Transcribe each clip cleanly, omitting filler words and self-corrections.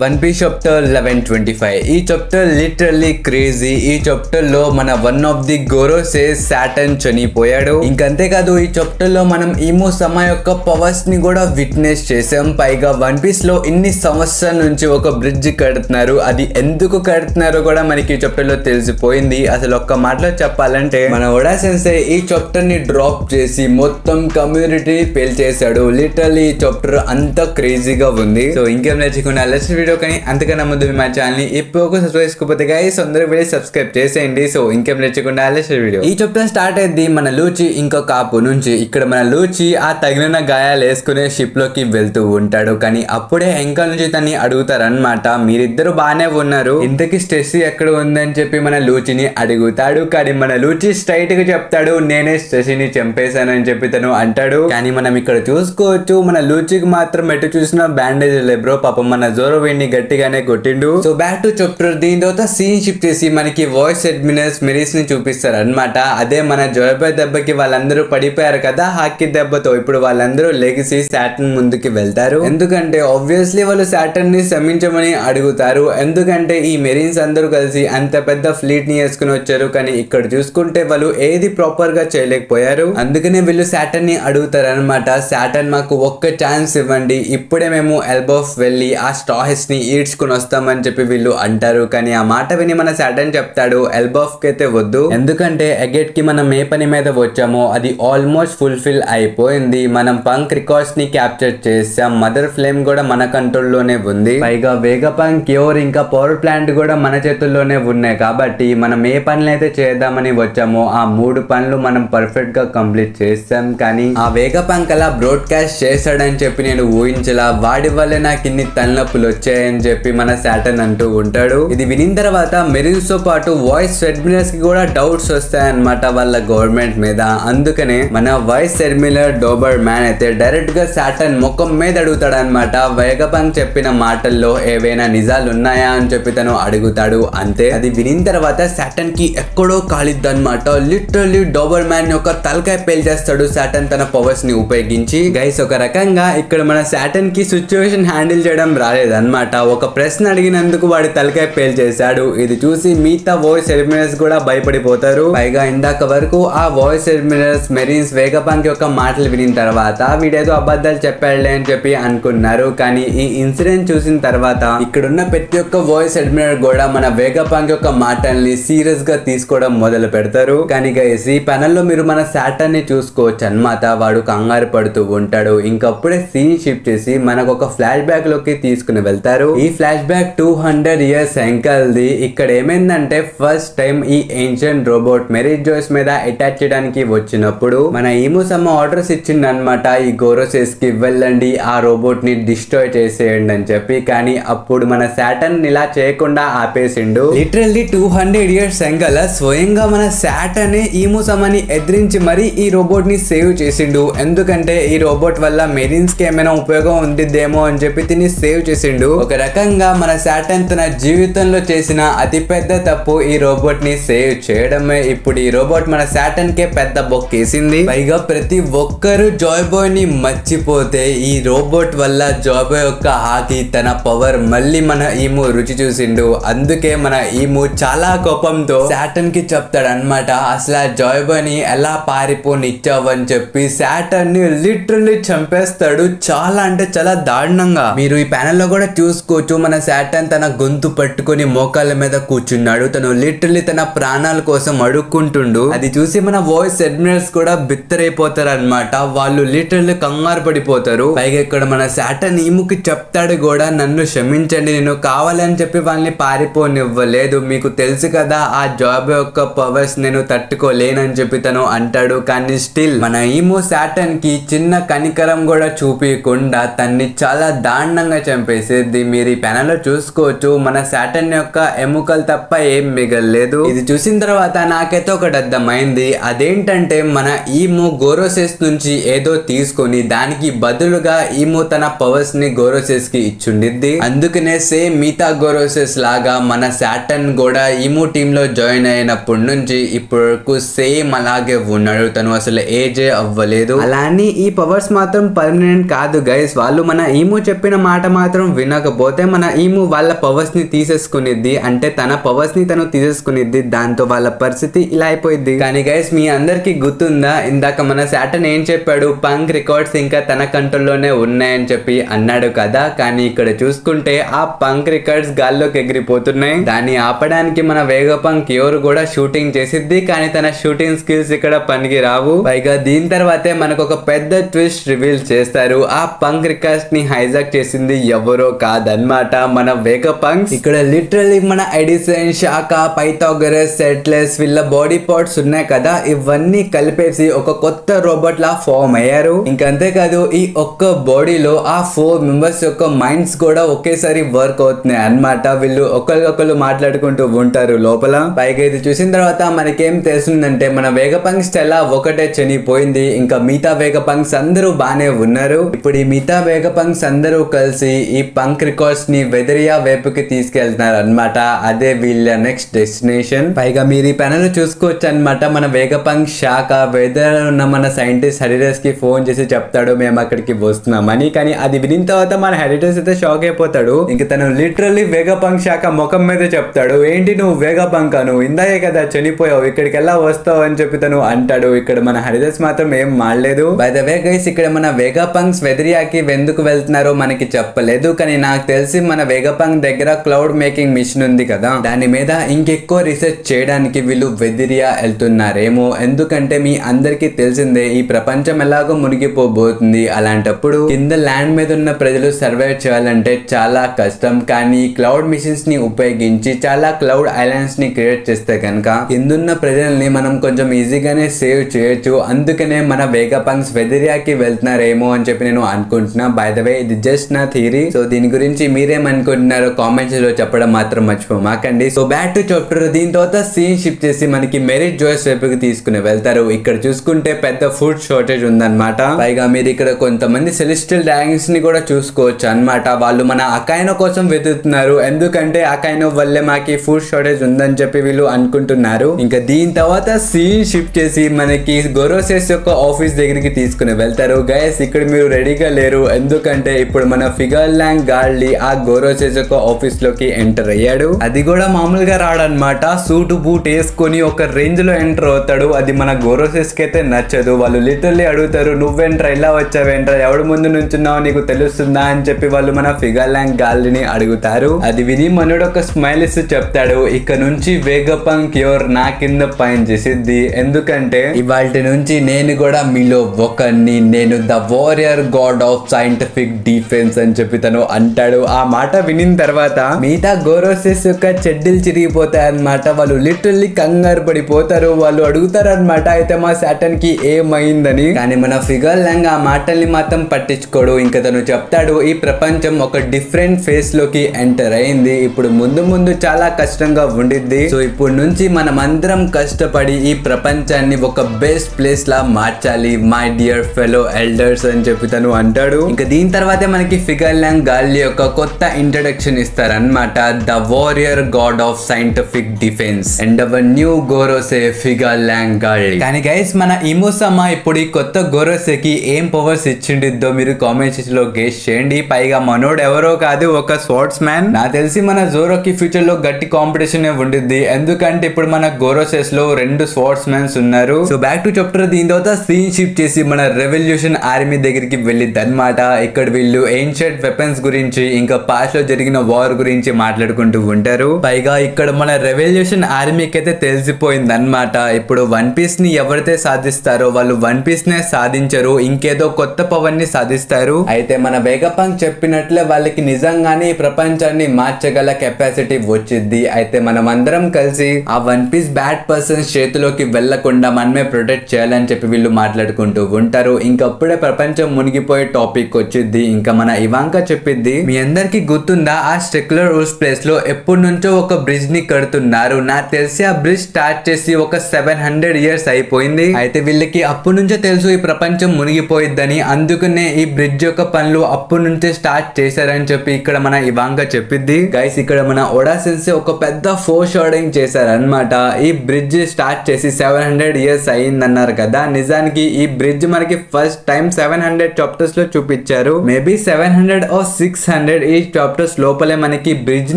One piece chapter 1125 ఈ chapter literally crazy. ఈ chapter లో మన వన్ ఆఫ్ ది గోరోసేస్ సాటర్న్ చనిపోయాడు. ఇంకంతేకాదు ఈ చాప్టర్ లో మనం ఈమో సమా యొక్క పవర్స్ ని కూడా విట్నెస్ చేసాం. పైగా వన్ పీస్ లో ఇన్ని సంవత్సరాల నుంచి ఒక బ్రిడ్జ్ కడుతున్నారు. అది ఎందుకు కడుతున్నారో కూడా మనకి ఈ చాప్టర్ లో తెలిసిపోయింది. అసలు ఒక్క మాటలో చెప్పాలంటే మన ఓడా సెన్సే ఈ చాప్టర్ ని డ్రాప్ చేసి మొత్తం కమ్యూనిటీ పేల్చేశాడు. లిటరల్లీ ఈ చాప్టర్ అంత క్రేజీగా ఉంది. సో ఇంకేం నేర్చుకున్నా లెట్స్ వీడియో కానీ అంతకన్నా ముందు మా ఛానల్ ని ఇప్పుడు సబ్స్క్రైబ్ చేసుకోకపోతే గైస్ అందరూ వీడియో సబ్స్క్రైబ్ చేసేయండి. సో ఇంకేం నేర్చుకున్నా లెట్స్ వీడియో. ఈ చాప్టర్ స్టార్ట్ అయింది మన లూచి ఇంకో కాపు నుంచి. ఇక్కడ మన లూచి ఆ తగిలిన గాయాలు వేసుకునే షిప్ లోకి వెళ్తూ ఉంటాడు. కానీ అప్పుడే ఎంకల్ నుంచి తన్ని అడుగుతారనమాట, మీరిద్దరు బాగానే ఉన్నారు, ఇంతకీ స్ట్రెస్ ఎక్కడ ఉందని చెప్పి మన లూచిని అడుగుతాడు. కానీ మన లూచి స్ట్రైట్ గా చెప్తాడు, నేనే స్ట్రెస్ని చంపేశానని చెప్పి తను అంటాడు. కానీ మనం ఇక్కడ చూసుకోవచ్చు మన లూచికి మాత్రం ఎటు చూసినా బ్యాండేజ్ లే బ్రో, పాపం మన జోరో వీడిని గట్టిగానే కొట్టిండు. So back to chapter. దీని తర్వాత సీన్ షిఫ్ట్ చేసి మనకి వాయిస్ అడ్మినర్స్ మెరీస్ ని చూపిస్తారు అనమాట. అదే మన జోయబాయ్ దెబ్బకి వాళ్ళందరూ పడిపోయారు కదా హాకీ దెబ్బతో, ఇప్పుడు వాళ్ళందరూ లెగిసి సాటర్న్ ముందుకి వెళ్తారు. ఎందుకంటే ఆబ్వియస్లీ వాళ్ళు సాటర్న్ ని క్షమించమని అడుగుతారు. ఎందుకంటే ఈ మెరీన్స్ అందరూ కలిసి అంత పెద్ద ఫ్లీట్ ని వేసుకుని వచ్చారు. కానీ ఇక్కడ చూసుకుంటే వాళ్ళు ఏది ప్రాపర్ గా చేయలేకపోయారు. అందుకనే వీళ్ళు సాటర్న్ ని అడుగుతారు అనమాట, సాటర్న్ మాకు ఒక్క ఛాన్స్ ఇవ్వండి, ఇప్పుడే మేము ఎల్బోఫ్ వెళ్ళి ఆ స్టాహెస్ ని ఈడ్చుకుని వస్తామని చెప్పి వీళ్ళు అంటారు. కానీ ఆ మాట విని మన సాటర్న్ చెప్తాడు, ఎల్బోఫ్ కి అయితే వద్దు, ఎందుకంటే ఎగెట్ కి మనం ఏ పని మీద వచ్చామో అది ఆల్మోస్ట్ ఫుల్ఫిల్ అయిపోయింది. మనం పంక్ రికార్డ్స్ ని క్యాప్చర్ చేసాం, మదర్ ఫ్లేమ్ కూడా మన కంట్రోల్ లోనే ఉంది, పైగా వేగపంక్ క్యూర్ ఇంకా పవర్ ప్లాంట్ కూడా మన చేతుల్లోనే ఉన్నాయి. కాబట్టి మనం ఏ పనులు అయితే చేద్దామని వచ్చామో ఆ 3 పనులు మనం పర్ఫెక్ట్ గా కంప్లీట్ చేసాం. కానీ ఆ వేగపంక్ అలా బ్రాడ్కాస్ట్ చేశాడని చెప్పి నేను ఊహించలా, వాడి వల్లే నాకు ఇన్ని తలనొప్పులు వచ్చాయని చెప్పి మన సాటర్న్ అంటూ ఉంటాడు. ఇది వినిన తర్వాత మెరీన్స్ తో పాటు వాయిస్ అడ్మిరల్స్ కి కూడా డౌట్స్ వస్తాయన్నమాట వాళ్ళ గవర్నమెంట్ మీద. అందుకనే మన వైస్ అడ్మిరల్ డోబర్ మ్యాన్ అయితే డైరెక్ట్ గా సాటర్న్ ముఖం మీద అడుగుతాడు అనమాట, వేగపంక్ చెప్పిన మాటల్లో ఏవైనా నిజాలు ఉన్నాయా అని చెప్పి తను అడుగుతాడు. అంతే, అది వినిన తర్వాత సాటర్న్ కి ఎక్కడో కాలిద్ది అనమాట. లిటరల్లీ డోబర్ మ్యాన్ యొక్క తలకాయ పేల్చేస్తాడు సాటర్న్ తన పవర్స్ ని ఉపయోగించి. గైస్ ఒక రకంగా ఇక్కడ మన సాటర్న్ కి సిచ్యువేషన్ హ్యాండిల్ చేయడం రాలేదన్నమాట. ఒక ప్రశ్న అడిగినందుకు వాడి తలకాయ పేల్చేశాడు. ఇది చూసి మిగతా వాయిస్ అడ్మిరల్స్ కూడా భయపడిపోతారు. పైగా ఇందాక వరకు ఆ వాయిస్ అడ్మిరల్స్ మెరీన్స్ వేగపంక్ యొక్క మాటలు వినిన తర్వాత వీడేదో అబద్ధాలు చెప్పాడులే అని చెప్పి అనుకున్నారు. కానీ ఈ ఇన్సిడెంట్ చూసిన తర్వాత ఇక్కడున్న ప్రతి ఒక్క వాయిస్ అడ్మిరల్ కూడా మన వేగపంక్ యొక్క మాటల్ని సీరియస్ గా తీసుకోవడం మొదలు పెడతారు. కానీ గైస్ ఈ ప్యానెల్ లో మీరు మన సాటర్న్ ని చూసుకోవచ్చు అన్నమాట, వాడు కంగారు పడుతూ ఉంటాడు. ఇంకప్పుడే సీన్ షిఫ్ట్ చేసి మనకు ఒక ఫ్లాష్ బ్యాక్ లోకి తీసుకుని వెళ్తారు. ఈ ఫ్లాష్ బ్యాక్ 200 years ఎంకల్ది. ఇక్కడ ఏమైందంటే ఫస్ట్ టైం ఈ ఏన్షియంట్ రోబోట్ మెరీ జోయిస్ మీద అటాచ్ చేయడానికి వచ్చినప్పుడు మన ఈమో సమ్మ ఆర్డర్స్ ఇచ్చింది అనమాట, ఈ గోరోసేస్ కి వెళ్ళండి ఆ రోబోట్ ని డిస్ట్రాయ్ చేసేయండి అని చెప్పి. కానీ అప్పుడు మన సాటర్న్ ఇలా చేయకుండా ఆపేసిండు. లిటరల్లీ 200 years ఎంకల్ స్వయంగా మన సాటర్న్ ఈమో సమ్మని ఎదిరించి మరి ఈ రోబోట్ ని సేవ్ చేసిండు. ఎందుకంటే ఈ రోబోట్ వల్ల మెరీన్స్ కి ఏమైనా ఉపయోగం ఉండిద్దేమో అని చెప్పి తిని సేవ్ చేసిండు. ఒక రకంగా మన సాటర్న్ తన జీవితంలో చేసిన అతిపెద్ద తప్పు ఈ రోబోట్ ని సేవ్ చేయడమే. ఇప్పుడు ఈ రోబోట్ మన సాటర్న్ కే పెద్ద బొక్కేసింది. పైగా ప్రతి ఒక్కరు జాయ్ బాయ్ ని మర్చిపోతే ఈ రోబోట్ వల్ల జాయ్ బాయ్ యొక్క హాకీ తన పవర్ మళ్ళీ మన ఈము రుచి చూసిండు. అందుకే మన ఈము చాలా కోపంతో సాటర్న్ కి చెప్తాడు అనమాట, అసలు ఆ జాయ్ బాయ్ ని ఎలా పారిపోనిచ్చావు అని చెప్పి సాటర్న్ ని లిటరల్లీ చంపేస్తాడు. చాలా అంటే చాలా దారుణంగా. మీరు ఈ ప్యానెల్ లో కూడా చూసుకోవచ్చు మన సాటర్న్ తన గొంతు పట్టుకొని మోకాళ్ళ మీద కూర్చున్నాడు. తను లిటరల్లీ తన ప్రాణాల కోసం అడుక్కుంటుండు. అది చూసి మన వాయిస్ అడ్మిరల్స్ కూడా బిత్తరైపోతారు అనమాట. వాళ్ళు లిటరల్లీ కంగారు పడిపోతారు. పైగా ఇక్కడ మన సాటర్న్ ఈముకి చెప్తాడు కూడా, నన్ను క్షమించండి, నేను కావాలని చెప్పి వాళ్ళని పారిపోనివ్వలేదు, మీకు తెలుసు కదా ఆ జాబ్ యొక్క పవర్స్ నేను తట్టుకోలేనని చెప్పి తను అంటాడు. కానీ స్టిల్ మన ఈము సాటర్న్ కి చిన్న కనికరం కూడా చూపించకుండా తన్ని చాలా దారుణంగా చంపేసేది. మీరు ఈ ప్యానెల్ లో చూసుకోవచ్చు మన సాటర్న్ యొక్క ఎముకలు తప్ప ఏం మిగలలేదు. ఇది చూసిన తర్వాత నాకైతే ఒకటి అర్థమైంది, అదేంటంటే మన ఈము గోరోసేస్ నుంచి ఏదో తీసుకొని దానికి బదులుగా ఈము తన పవర్స్ ని గోరోసేస్ కి ఇచ్చుండిద్ది. అందుకనే సేమ్ మిగతా గోరోసేస్ లాగా మన సాటర్న్ కూడా ఈము టీమ్ లో జాయిన్ అయినప్పటి నుంచి ఇప్పటి వరకు సేమ్ అలాగే ఉన్నాడు. తను అసలు ఏజే అవ్వలేదు. అలానే ఈ పవర్స్ మాత్రం పర్మనెంట్ కాదు గైస్. వాళ్ళు మన ఈము చెప్పిన మాట మాత్రం వినక కాకపోతే మన ఈము వాళ్ళ పవర్స్ ని తీసేసుకునిద్ది, అంటే తన పవర్స్ ని తను తీసేసుకునిద్ది. దాంతో వాళ్ళ పరిస్థితి ఇలా అయిపోయింది. కానీ గైస్ మీ అందరికి గుర్తుందా, ఇందాక మన సాటర్న్ ఏం చెప్పాడు, పంక్ రికార్డ్స్ ఇంకా తన కంట్రోల్లోనే ఉన్నాయని చెప్పి అన్నాడు కదా. కానీ ఇక్కడ చూసుకుంటే ఆ పంక్ రికార్డ్స్ గాల్లోకి ఎగిరిపోతున్నాయి. దాన్ని ఆపడానికి మన వేగపంక్ ఎవరు కూడా షూటింగ్ చేసిద్ది, కానీ తన షూటింగ్ స్కిల్స్ ఇక్కడ పనికి రావు. పైగా దీని తర్వాతే మనకు ఒక పెద్ద ట్విస్ట్ రివీల్ చేస్తారు. ఆ పంక్ రికార్డ్స్ ని హైజాక్ చేసింది ఎవరో కాదన్నమాట, మన వేగపంక్. ఇక్కడ లిటరల్లీ మన ఎడిసన్, షాకా, పైథాగరస్, సెట్లెస్ వీళ్ళ బాడీ పార్ట్స్ ఉన్నాయి కదా, ఇవన్నీ కలిపేసి ఒక కొత్త రోబోట్ లా ఫామ్ అయ్యారు. ఇంకంతేకాదు ఈ ఒక్క బాడీలో ఆ 4 మెంబర్స్ యొక్క మైండ్స్ కూడా ఒకేసారి వర్క్ అవుతున్నాయి అన్నమాట. వీళ్ళు ఒకరికొకరు మాట్లాడుకుంటూ ఉంటారు లోపల. పైగా ఇది చూసిన తర్వాత మనకేం తెలుస్తుందంటే మన వేగపంక్స్ స్టెల్లా ఒకటే చనిపోయింది, ఇంకా మిగతా వేగపంక్స్ అందరూ బానే ఉన్నారు. ఇప్పుడు ఈ మిగతా వేగపంక్స్ అందరూ కలిసి ఈ పంక్ రికార్డ్స్ ని వెదరియా వైపుకి తీసుకెళ్తున్నారు అన్నమాట. అదే వీళ్ళ నెక్స్ట్ డెస్టినేషన్. పైగా మీరు ఈ ప్యానెల్ చూసుకోవచ్చు అన్నమాట. మన వేగపంక్ శాఖ వెదర్ ఉన్న మన సైంటిస్ట్ హెరిటస్ కి ఫోన్ చేసి చెప్తాడు మేము అక్కడికి వస్తున్నామని. కానీ అది వినిన తర్వాత మన హెరిటస్ అయితే షాక్ అయిపోతాడు. ఇంకా తను లిటరల్లీ వేగపంక్ శాఖ ముఖం మీద చెప్తాడు, ఏంటి నువ్వు వేగపంక్ అను, ఇందాకే కదా చనిపోయావు, ఇక్కడికి ఎలా వస్తావు అని చెప్పి తను అంటాడు. ఇక్కడ మన హెరిటస్ మాత్రం ఏం మాడలేదు. బై ద వే గైస్ ఇక్కడ మన వేగపంక్స్ వెదరియాకి ఎందుకు వెళ్తున్నారో మనకి చెప్పలేదు, కానీ నాకు తెలిసి మన వేగపంక్ దగ్గర క్లౌడ్ మేకింగ్ మిషన్ ఉంది కదా, దాని మీద ఇంకెక్కువ రీసెర్చ్ చేయడానికి వీళ్ళు వెదిరియా వెళ్తున్నారేమో. ఎందుకంటే మీ అందరికీ తెలిసిందే ఈ ప్రపంచం ఎలాగో మునిగిపోబోతుంది. అలాంటప్పుడు కింద ల్యాండ్ మీద ఉన్న ప్రజలు సర్వైవ్ చేయాలంటే చాలా కష్టం. కానీ క్లౌడ్ మిషన్స్ ని ఉపయోగించి చాలా క్లౌడ్ ఐలాండ్స్ ని క్రియేట్ చేస్తే కనుక కిందున్న ప్రజల్ని మనం కొంచెం ఈజీగానే సేవ్ చేయొచ్చు. అందుకనే మన వేగపంక్స్ వెదిరియాకి వెళ్తున్నారేమో అని చెప్పి నేను అనుకుంటున్నా. బై ద వే ఇది జస్ట్ నా థియరీ. సో దీని గురించి మీరేమనుకుంటున్నారో కామెంట్స్ లో చెప్పడం మాత్రం మర్చిపోమాకండి. So back to chapter. దీని తర్వాత సీన్ షిఫ్ట్ చేసి మనకి మెరిట్ జోయిస్ వైపుకి తీసుకుని వెళ్తారు. ఇక్కడ చూసుకుంటే పెద్ద ఫుడ్ షార్టేజ్ ఉందన్నమాట. పైగా మీరు ఇక్కడ కొంతమంది సెలెస్టియల్ డ్రాగన్స్ ని కూడా చూసుకోవచ్చు అన్నమాట. వాళ్ళు మన అకైనో కోసం వెతుకుతున్నారు, ఎందుకంటే అకైనో వల్లే మాకి ఫుడ్ షార్టేజ్ ఉందని చెప్పి వీళ్ళు అనుకుంటున్నారు. ఇంకా దీని తర్వాత సీన్ షిఫ్ట్ చేసి మనకి గోరోసెస్ యొక్క ఆఫీస్ దగ్గరికి తీసుకుని వెళ్తారు. గైస్ ఇక్కడ మీరు రెడీగా లేరు, ఎందుకంటే ఇప్పుడు మన ఫిగర్లాంగ్ గార్డ్లీ ఆ గోరోసెస్ యొక్క ఆఫీస్ లోకి ఎంటర్ అయ్యాడు. అది కూడా మామూలుగా రాడనమాట, సూట్ బూట్ వేసుకొని ఒక రేంజ్ లో ఎంటర్ అవుతాడు. అది మన గోరోసెస్ కి అయితే నచ్చదు. వాళ్ళు లిటరల్లీ అడుగుతారు, నువ్వేంట్రా ఇలా వచ్చావేంట్రా, ఎవడు ముందు నుంచున్నావు నీకు తెలుస్తుందా అని చెప్పి వాళ్ళు మన ఫిగర్లాంగ్ గార్డ్లీని అడుగుతారు. అది విని మనోడు ఒక స్మైల్ ఇస్తూ చెప్తాడు, ఇక నుంచి వేగపంక్ యోర్ నా కింద పైన చేసిద్ది, ఎందుకంటే ఇవాల్టి నుంచి నేను కూడా మీలో ఒకరిని, నేను the warrior god of scientific defence అని చెప్పి తను అంటాడు. ఆ మాట వినిన తర్వాత మిగతా గోరోసెస్ యొక్క చెడ్డీలు చిరిగిపోతాయి అన్నమాట. వాళ్ళు లిటరల్లీ కంగారు పడిపోతారు. వాళ్ళు అడుగుతారు అనమాట, అయితే మా సాటర్న్ కి ఏమైందని. కానీ మన ఫిగర్లాంగ్ ఆ మాటల్ని మాత్రం పట్టించుకోడు. ఇంకా తను చెప్తాడు, ఈ ప్రపంచం ఒక డిఫరెంట్ ఫేస్ లోకి ఎంటర్ అయింది, ఇప్పుడు ముందు ముందు చాలా కష్టంగా ఉండిద్ది. సో ఇప్పుడు నుంచి మనం అందరం కష్టపడి ఈ ప్రపంచాన్ని ఒక బెస్ట్ ప్లేస్ లా మార్చాలి మై డియర్ ఫెలో ఎల్డర్స్ అని చెప్పి తను అంటాడు. ఇంకా దీని తర్వాతే మనకి ఫిగర్లాంగ్ గార్డ్లీ యొక్క కొత్త ఇంట్రడక్షన్ ఇస్తారన్నమాట, the warrior god of scientific defence and our new గోరోసే ఫిగర్లాంగ్ గార్డ్లీ. కానీ గైస్ మన ఇమోసమా ఇప్పుడు ఈ కొత్త గోరోసేకి ఏం పవర్స్ ఇచ్చిండిద్దో మీరు కామెంట్ సెక్షన్ లో గెస్ చేయండి. పైగా మనోడు ఎవరో కాదు, ఒక స్పోర్ట్స్ మ్యాన్. నాకు తెలిసి మన జోరోకి ఫ్యూచర్ లో గట్టి కాంపిటీషన్ ఉండిద్ది, ఎందుకంటే ఇప్పుడు మన గోరోసెస్ లో 2 స్పోర్ట్స్ మ్యాన్స్ ఉన్నారు. So back to chapter. దీని తర్వాత సీన్ షిఫ్ట్ చేసి మన రెవల్యూషన్ ఆర్మీ దగ్గరికి వెళ్ళిద్ది అనమాట. ఇక్కడ వీళ్ళు ఏన్షియంట్ వెపన్స్ గురించి ఇంకా పాస్ట్ లో జరిగిన వార్ గురించి మాట్లాడుకుంటూ ఉంటారు. పైగా ఇక్కడ మన రెవల్యూషన్ ఆర్మీకి అయితే తెలిసిపోయింది అనమాట, ఇప్పుడు వన్ పీస్ ని ఎవరైతే సాధిస్తారో వాళ్ళు వన్ పీస్ నే సాధించరు, ఇంకేదో కొత్త పవర్ ని సాధిస్తారు. అయితే మన వేగపంక్ చెప్పినట్లే వాళ్ళకి నిజంగానే ఈ ప్రపంచాన్ని మార్చగల కెపాసిటీ వచ్చింది. అయితే మనం అందరం కలిసి ఆ వన్ పీస్ బ్యాడ్ పర్సన్స్ చేతిలోకి వెళ్లకుండా మనమే ప్రొటెక్ట్ చేయాలని చెప్పి వీళ్ళు మాట్లాడుకుంటూ ఉంటారు. ఇంకప్పుడే ప్రపంచం మునిగిపోయే టాపిక్ వచ్చింది. ఇంకా మన ఇవాంక చెప్పిద్ది, మీ అందరికి గుర్తుందా ఆ స్టెక్యులర్ రూల్స్ ప్లేస్ లో ఎప్పటి నుంచో ఒక బ్రిడ్జ్ ని కడుతున్నారు, నాకు తెలిసి ఆ బ్రిడ్జ్ స్టార్ట్ చేసి ఒక 700 years అయిపోయింది. అయితే వీళ్ళకి అప్పటి నుంచే తెలుసు ఈ ప్రపంచం మునిగిపోయిద్దని, అందుకనే ఈ బ్రిడ్జ్ యొక్క పనులు అప్పటి నుంచే స్టార్ట్ చేశారని చెప్పి ఇక్కడ మన ఇవాంక చెప్పిద్ది. గైస్ ఇక్కడ మన ఓడా సెన్సే ఒక పెద్ద ఫోర్ షాడింగ్ చేశారనమాట. ఈ బ్రిడ్జ్ స్టార్ట్ చేసి 700 years అయిందన్నారు కదా, నిజానికి ఈ బ్రిడ్జ్ మనకి ఫస్ట్ టైం 700 చాప్టర్స్ లో చూపించారు. మేబీ 700 or 600 600 ఈ చాప్టర్స్ లోపలే మనకి బ్రిడ్జ్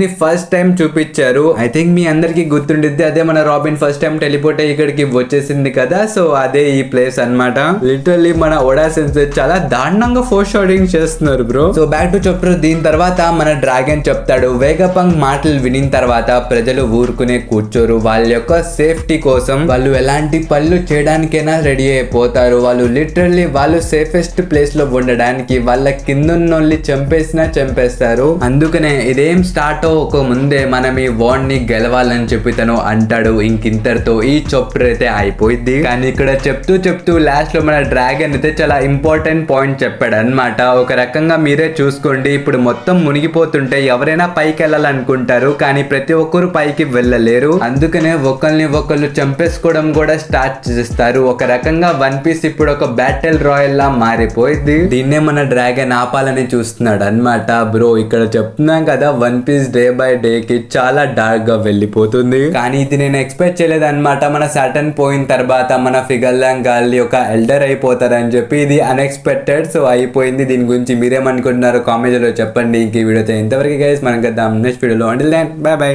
ని ఫస్ట్ టైం చూపించారు. ఐ థింక్ మీ అందరికి గుర్తుండిద్ది, అదే మన రాబిన్ ఫస్ట్ టైం టెలిపోర్ట్ అయ్యి ఇక్కడికి వచ్చేసింది కదా, సో అదే ఈ ప్లేస్ అన్నమాట. లిటరల్లీ మన ఓడా సెన్సర్ చాలా దారుణంగా ఫోర్ షాటింగ్ చేస్తున్నారు bro. So back to chapter. దీని తర్వాత మన డ్రాగన్ చెప్తాడు, వేగపంగ్ మాటలు వినిన తర్వాత ప్రజలు ఊరుకునే కూర్చోరు. వాళ్ళ యొక్క సేఫ్టీ కోసం వాళ్ళు ఎలాంటి పనులు చేయడానికైనా రెడీ అయిపోతారు. వాళ్ళు లిటరల్లీ వాళ్ళు సేఫెస్ట్ ప్లేస్ లో ఉండడానికి వాళ్ళ కిందన్నోళ్ళని చంపేస్తారు. అందుకనే ఇదేం స్టార్ట్ అవ్వక ముందే మనం ఈ వార్ ని గెలవాలని చెప్పి తను అంటాడు. ఇంకింతటితో ఈ చాప్టర్ అయితే అయిపోయింది. కానీ ఇక్కడ చెప్తూ లాస్ట్ లో మన డ్రాగన్ అయితే చాలా ఇంపార్టెంట్ పాయింట్ చెప్పాడు అన్నమాట. ఒక రకంగా మీరే చూసుకోండి, ఇప్పుడు మొత్తం మునిగిపోతుంటే ఎవరైనా పైకి వెళ్ళాలనుకుంటారు, కానీ ప్రతి ఒక్కరు పైకి వెళ్ళలేరు. అందుకనే ఒకళ్ళు చంపేసుకోవడం కూడా స్టార్ట్ చేస్తారు. ఒక రకంగా వన్ పీస్ ఇప్పుడు ఒక బ్యాటిల్ రాయల్ లా మారిపోయింది. దీన్నే మన డ్రాగన్ ఆపాలని చూస్తున్నాడు అన్నమాట. బ్రో ఇక్కడ చెప్తున్నాం కదా, one piece day by day కి చాలా డార్క్ గా వెళ్ళిపోతుంది. కానీ ఇది నేను ఎక్స్పెక్ట్ చేయలేదు అన్నమాట. మన సాటర్న్ పోయిన తర్వాత మన ఫిగర్లాంగ్ గాలి ఒక ఎల్డర్ అయిపోతారని చెప్పి ఇది అన్ఎక్స్పెక్టెడ్. సో అయిపోయింది. దీని గురించి మీరేమనుకుంటున్నారో కామెంట్ లో చెప్పండి. ఇంక ఈ వీడియోతో ఇంతవరకు గైస్, మనం కదా నెక్స్ట్ వీడియోలో. Until then bye by.